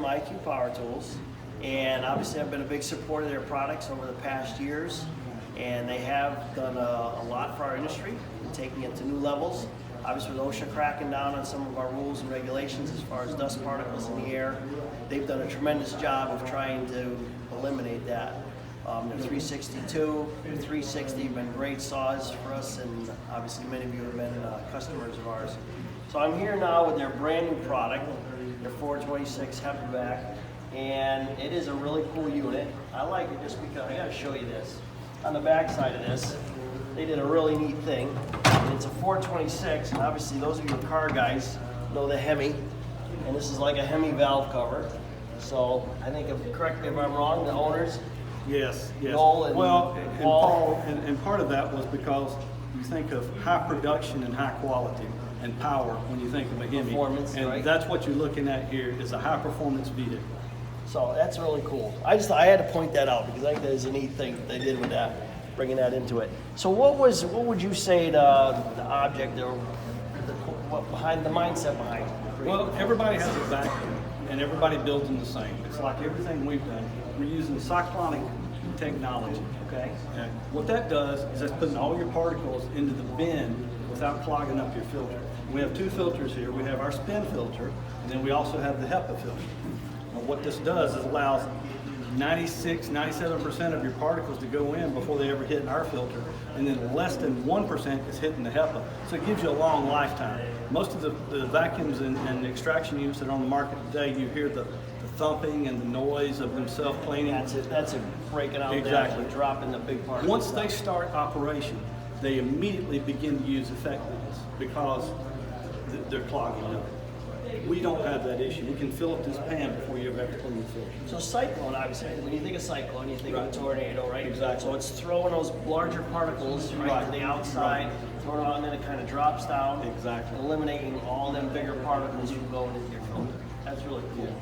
IQ Power Tools, and obviously I've been a big supporter of their products over the past years, and they have done a lot for our industry, and taking it to new levels. Obviously with OSHA cracking down on some of our rules and regulations as far as dust particles in the air, they've done a tremendous job of trying to eliminate that. The 362, the 360 have been great saws for us, and obviously many of you have been customers of ours. So I'm here now with their brand new product, their 426 HEPA vac, and it is a really cool unit. I like it just because, I gotta show you this. On the back side of this, they did a really neat thing. And it's a 426, and obviously those of you car guys know the Hemi, and this is like a Hemi valve cover. So I think, correct me if I'm wrong, the owners, Yes, yes. Noel and well, Paul. and part of that was because you think of high production and high quality and power when you think of a Hemi. Performance, and right? that's what you're looking at here is a high performance vehicle. So that's really cool. I had to point that out because I think that is a neat thing that they did with that, bringing that into it. So what would you say the object or what behind the mindset behind it? Well, everybody has a vacuum and everybody builds them the same. It's like everything we've done. We're using cyclonic technology. Okay. And what that does is that's putting all your particles into the bin without clogging up your filter. We have two filters here. We have our spin filter, and then we also have the HEPA filter. And what this does is allows 96, 97% of your particles to go in before they ever hit our filter, and then less than 1% is hitting the HEPA. So it gives you a long lifetime. Most of the vacuums and extraction units that are on the market today, you hear the thumping and the noise of them self-cleaning. That's it. That's it. Breaking out Exactly. there, dropping the big particles. Once they start operation, they immediately begin to use effectiveness because they're clogging up. We don't have that issue. We can fill up this pan before you ever have to clean the filter. So cyclone, obviously, when you think of cyclone, you think of a tornado, right? Exactly. So it's throwing those larger particles right to the outside, throwing it on, and then it kind of drops down. Exactly. Eliminating all them bigger particles from going into your filter. That's really cool.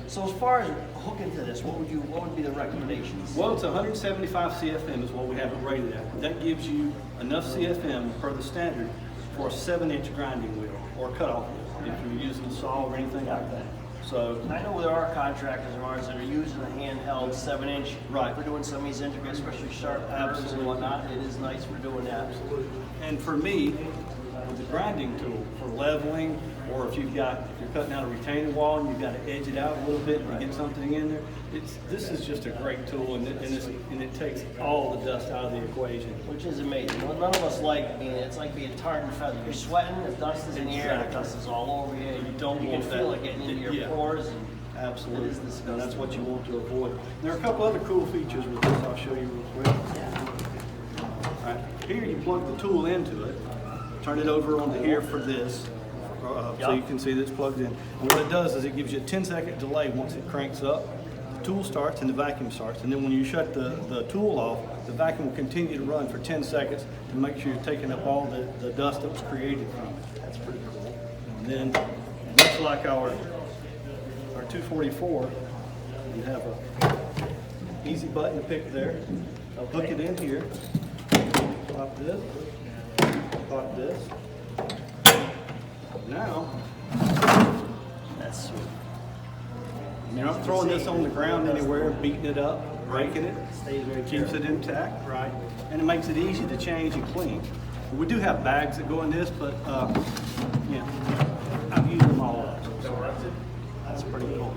So as far as hooking to this, what would be the recommendations? Well, it's 175 CFM is what we have it rated at. That gives you enough CFM per the standard for a 7-inch grinding wheel or cutoff wheel if you're using a saw or anything like that. So I know there are contractors of ours that are using a handheld 7-inch. Right. For doing some of these intricate, especially sharp curves and whatnot. It is nice for doing that. and for me, with the grinding tool for leveling, or if you're cutting out a retaining wall and you've got to edge it out a little bit and get something in there, this is just a great tool, and it takes all the dust out of the equation. Which is amazing. Well, none of us like it's like being tarred and feathered. You're sweating, the dust is in the air, the dust is all over you. You don't you want can that. feel it getting into your pores. And Absolutely. It is disgusting. And that's what you want to avoid. There are a couple other cool features with this I'll show you real quick. All right. Here you plug the tool into it, turn it over onto here for this, so you can see that it's plugged in. And what it does is it gives you a 10-second delay once it cranks up. The tool starts and the vacuum starts. And then when you shut the tool off, the vacuum will continue to run for 10 seconds to make sure you're taking up all the dust that was created from it. That's pretty cool. And then, much like our 244, you have a easy button to pick there. I'll hook it in here. Pop this. Pop this. Now, that's sweet. you're not throwing this on the ground anywhere, beating it up, breaking it. Stays very Keeps it intact, right? And it makes it easy to change and clean. We do have bags that go in this, but yeah, I've used them all up. That's pretty cool.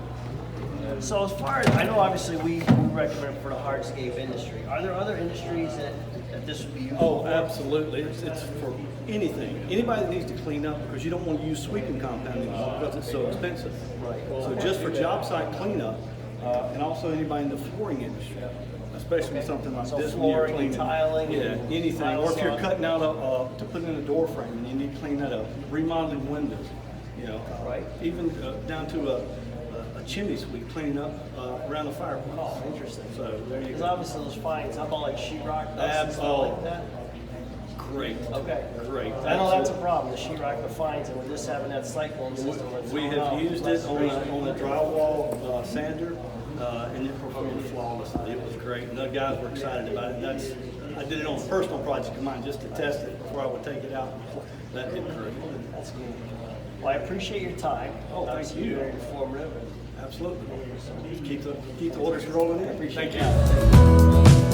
So as far as, I know obviously we recommend for the hardscape industry. Are there other industries that this would be useful Oh, for? absolutely. It's for anything. Anybody that needs to clean up, because you don't want to use sweeping compound anymore because it's so expensive. Right. So just for job site cleanup, and also anybody in the flooring industry, especially with something like So this. when you're flooring and cleaning. tiling Yeah, and anything. tile Or if you're saw. cutting out to put in a door frame and you need to clean that up, remodeling windows, Right. even down to a chimney sweep, cleaning up around the fireplace. Oh, interesting. So there you Because go. obviously those fines, how about like sheetrock dust and stuff like that? Great. Okay. Great. I know that's a problem, the sheetrock, the fines, and with this having that cyclone system. it's We thrown have out used less it on a drywall sander, and it performed flawlessly. It was great, and the guys were excited about it. I did it on a personal project of mine just to test it before I would take it out. That did great. That's good. Well, I appreciate your time. Oh, thank Obviously, you. Very informative. Absolutely. Keep the orders rolling in. Appreciate Thank you.